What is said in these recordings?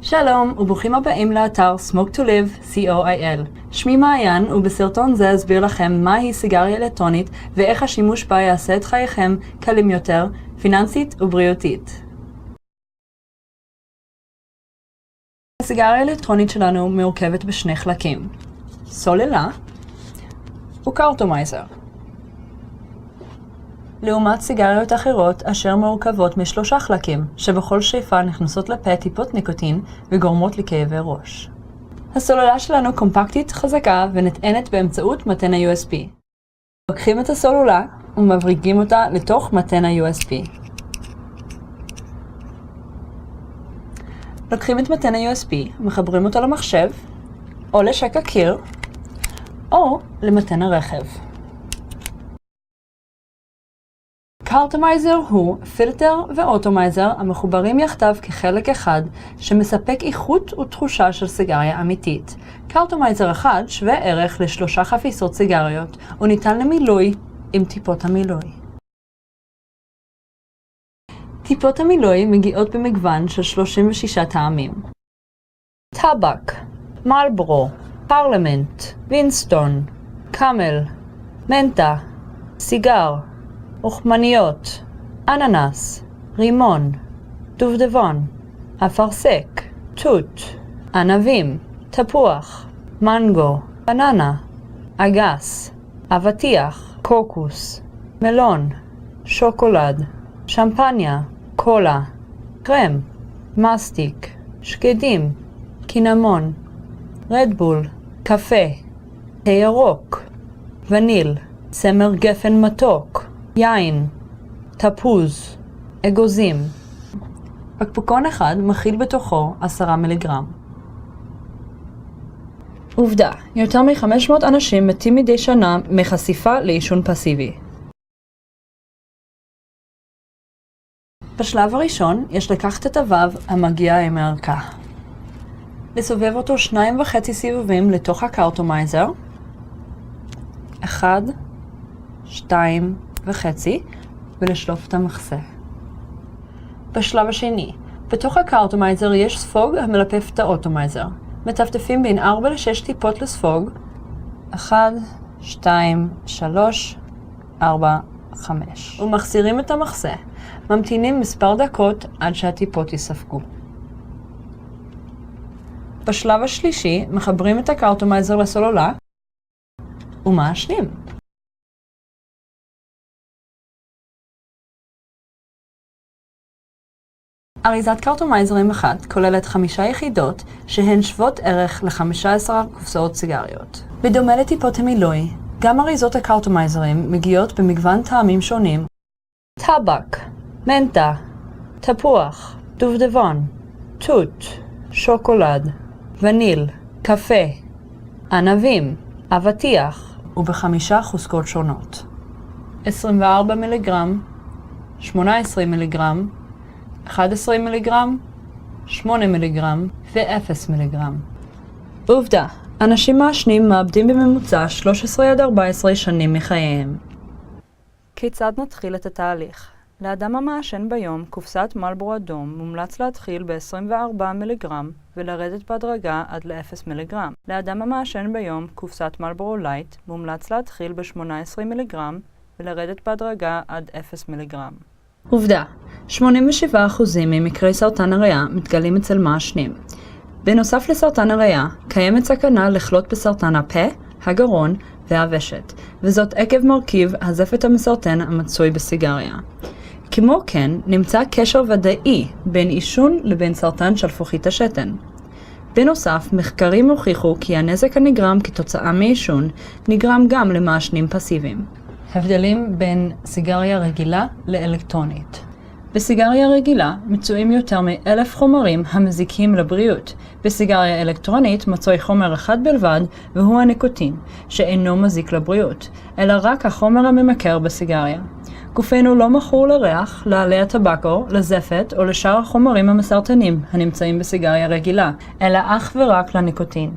שלום וברוכים הבאים לאתר Smoke to Live, co.il. שמי מעיין ובסרטון זה אסביר לכם מהי סיגריה אלקטרונית ואיך השימוש בה יעשה את חייכם קלים יותר, פיננסית ובריאותית. הסיגריה האלקטרונית שלנו מורכבת בשני חלקים, סוללה וקארטומייזר. לעומת סיגריות אחרות אשר מורכבות משלושה חלקים, שבכל שאיפה נכנסות לפה טיפות ניקוטין וגורמות לכאבי ראש. הסוללה שלנו קומפקטית, חזקה ונטענת באמצעות מתן ה-USB. לוקחים את הסוללה ומבריגים אותה לתוך מתן ה-USB. לוקחים את מתן ה-USB, מחברים אותו למחשב, או לשק הקיר, או למתן הרכב. קארטומייזר הוא פילטר ואוטומייזר המחוברים יחדיו כחלק אחד שמספק איכות ותחושה של סיגריה אמיתית. קארטומייזר אחד שווה ערך ל3 חפיסות סיגריות וניתן למילוי עם טיפות המילוי. טיפות המילוי מגיעות במגוון של 36 טעמים. טבק, מלבורו, פרלמנט, וינסטון, קאמל, מנטה, סיגר, רוחמניות, אננס, רימון, דובדבון, אפרסק, תות, ענבים, תפוח, מנגו, בננה, אגס, אבטיח, קוקוס, מלון, שוקולד, שמפניה, קולה, קרם, מסטיק, שקדים, קינמון, רדבול, קפה, תה ירוק, וניל, צמר גפן מתוק, יין, תפוז, אגוזים. בקבוקון אחד מכיל בתוכו 10 מיליגרם. עובדה, יותר מ-500 אנשים מתים מדי שנה מחשיפה לעישון פסיבי. בשלב הראשון יש לקחת את הוו המגיע עם הערכה. לסובב אותו 2.5 סיבובים לתוך הקארטומייזר. 1, 2.5 ולשלוף את המחסה. בשלב השני, בתוך הקארטומייזר יש ספוג המלפף את האוטומייזר. מטפטפים בין 4 ל-6 טיפות לספוג. 1, 2, 3, 4, 5. ומחזירים את המחסה. ממתינים מספר דקות עד שהטיפות יספגו. בשלב השלישי מחברים את הקארטומייזר לסוללה ומעשנים. אריזת קארטומייזרים אחת כוללת 5 יחידות שהן שוות ערך ל-15 קופסאות סיגריות. בדומה לטיפות המילוי, גם אריזות הקארטומייזרים מגיעות במגוון טעמים שונים. טבק, מנטה, תפוח, דובדבון, תות, שוקולד, וניל, קפה, ענבים, אבטיח וב5 חוזקות שונות. 24 מיליגרם, 18 מיליגרם, 11 מיליגרם, 8 מיליגרם ו-0 מיליגרם. עובדה, אנשים מעשנים מאבדים בממוצע 13 עד 14 שנים מחייהם. כיצד נתחיל את התהליך? לאדם המעשן ביום, קופסת מלבורו אדום מומלץ להתחיל ב-24 מיליגרם ולרדת בהדרגה עד ל-0 מיליגרם. לאדם המעשן ביום, קופסת מלבורו לייט מומלץ להתחיל ב-18 מיליגרם ולרדת בהדרגה עד 0 מיליגרם. עובדה, 87% ממקרי סרטן הריאה מתגלים אצל מעשנים. בנוסף לסרטן הריאה, קיימת סכנה לחלות בסרטן הפה, הגרון והוושט, וזאת עקב מרכיב הזפת המסרטן המצוי בסיגריה. כמו כן, נמצא קשר ודאי בין עישון לבין סרטן שלפוחית השתן. בנוסף, מחקרים הוכיחו כי הנזק הנגרם כתוצאה מעישון נגרם גם למעשנים פסיביים. הבדלים בין סיגריה רגילה לאלקטרונית. בסיגריה רגילה מצויים יותר מ-1,000 חומרים המזיקים לבריאות. בסיגריה אלקטרונית מצוי חומר אחד בלבד, והוא הניקוטין, שאינו מזיק לבריאות, אלא רק החומר הממכר בסיגריה. גופנו לא מכור לריח, לעלי הטבקו, לזפת או לשאר החומרים המסרטנים הנמצאים בסיגריה רגילה, אלא אך ורק לניקוטין.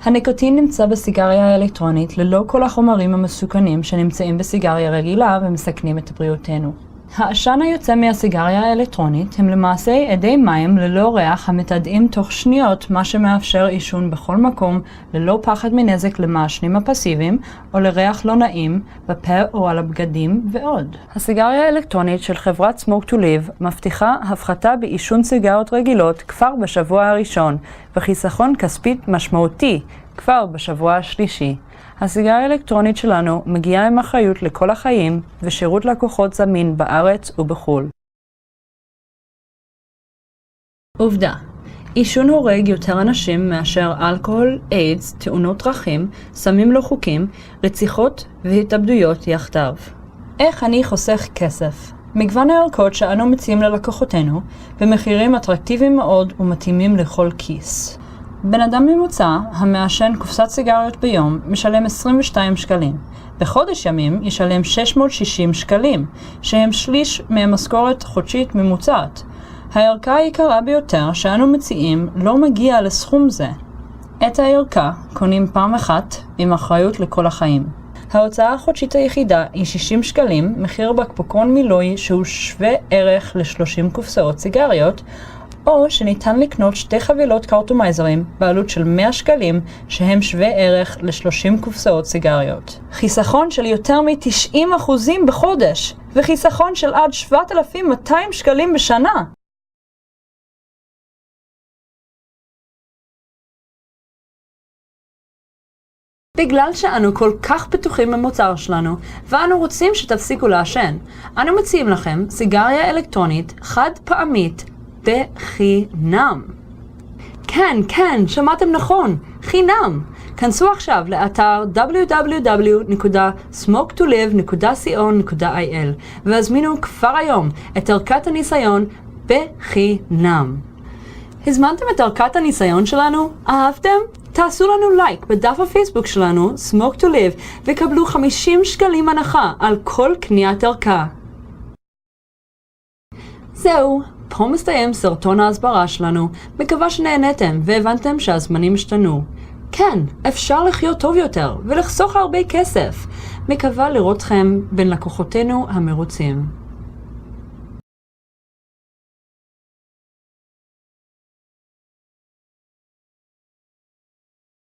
הניקוטין נמצא בסיגריה האלקטרונית ללא כל החומרים המסוכנים שנמצאים בסיגריה רגילה ומסכנים את בריאותנו. העשן היוצא מהסיגריה האלקטרונית הם למעשה אדי מים ללא ריח המתאדים תוך שניות, מה שמאפשר עישון בכל מקום ללא פחד מנזק למעשנים הפסיביים או לריח לא נעים בפה או על הבגדים ועוד. הסיגריה האלקטרונית של חברת Smoke to Live מבטיחה הפחתה בעישון סיגריות רגילות כבר בשבוע הראשון וחיסכון כספית משמעותי כבר בשבוע השלישי. הסיגריה האלקטרונית שלנו מגיעה עם אחריות לכל החיים ושירות לקוחות זמין בארץ ובחול. עובדה, עישון הורג יותר אנשים מאשר אלכוהול, איידס, תאונות דרכים, סמים לא חוקיים, רציחות והתאבדויות יחדיו. איך אני חוסך כסף? מגוון הערכות שאנו מציעים ללקוחותינו במחירים אטרקטיביים מאוד ומתאימים לכל כיס. בן אדם ממוצע המעשן קופסת סיגריות ביום משלם 22 שקלים. בחודש ימים ישלם 660 שקלים, שהם שליש מהמשכורת חודשית ממוצעת. הערכה היקרה ביותר שאנו מציעים לא מגיעה לסכום זה. את הערכה קונים פעם אחת עם אחריות לכל החיים. ההוצאה החודשית היחידה היא 60 שקלים, מחיר בקבוקון מילוי שהוא שווה ערך ל-30 קופסאות סיגריות, או שניתן לקנות 2 חבילות קארטומייזרים בעלות של 100 שקלים שהם שווה ערך ל-30 קופסאות סיגריות. חיסכון של יותר מ-90% בחודש וחיסכון של עד 7,200 שקלים בשנה. בגלל שאנו כל כך בטוחים במוצר שלנו, ואנו רוצים שתפסיקו לעשן, אנו מציעים לכם סיגריה אלקטרונית חד פעמית בחינם. כן, שמעתם נכון, חינם. כנסו עכשיו לאתר www.smoketolive.co.il והזמינו כבר היום את ערכת הניסיון בחינם. הזמנתם את ערכת הניסיון שלנו? אהבתם? תעשו לנו לייק בדף הפייסבוק שלנו, Smoke to Live, וקבלו 50 שקלים הנחה על כל קניית ערכה. זהו, פה מסתיים סרטון ההסברה שלנו. מקווה שנהנתם והבנתם שהזמנים השתנו. כן, אפשר לחיות טוב יותר ולחסוך הרבה כסף. מקווה לראותכם בין לקוחותינו המרוצים.